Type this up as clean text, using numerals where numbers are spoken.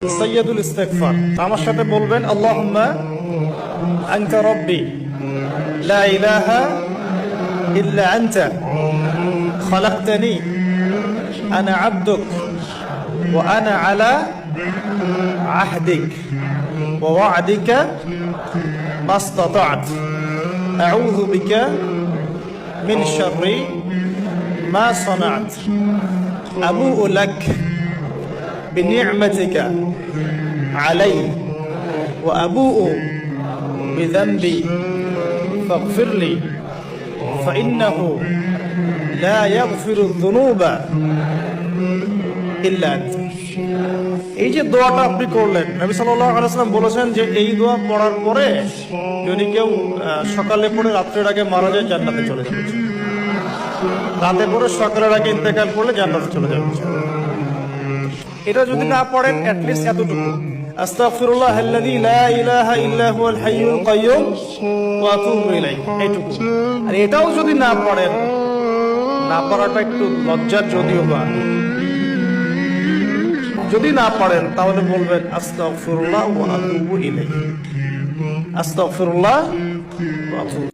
সাইয়্যিদুল ইস্তিগফার। আমার সাথে বলবেন আল্লাহুম্মা আনতা রাব্বি লা ইলাহা ইল্লা আনতা খালাকতানি আনা আবদুক ওয়া আনা আলা আহদিক ওয়া ওয়া'দিকা মাসতাতা'তু আউযু বিকা মিন শাররি মা সানা'তু আবু'ু লাক بنعمتك علي وأبوء بذنبي فاغفر لي فإنه لا يغفر الذنوب إلا أنت। এই যে দোয়াটা আপনি করলেন, নবী সাল্লাল্লাহু আলাইহি ওয়াসাল্লাম বলেছেন যে এই দোয়া পড়ার পরে যদি কেউ সকালে পড়ে রাত্রের আগে মারা যায় জান্নাতে চলে যাবে, রাতে পড়ে সকালের আগে ইন্তেকাল করলে জান্নাতে চলে যাবে। এটা যদি না পড়েন অ্যাটলিস্ট এতটুকু আস্তাগফিরুল্লাহাল্লাযী লা ইলাহা ইল্লা হুয়াল হাইয়ুল কাইয়্যুম ওয়া আতুবু ইলাইহি, এইটুকু। আর এটাও যদি না পড়েন, না পড়াটা একটু লজ্জার যদিও বা, যদি না পড়েন তাহলে বলবেন আস্তাগফিরুল্লাহ ওয়া আতুবু ইলাইহি, আস্তাগফিরুল্লাহ ওয়া আতুবু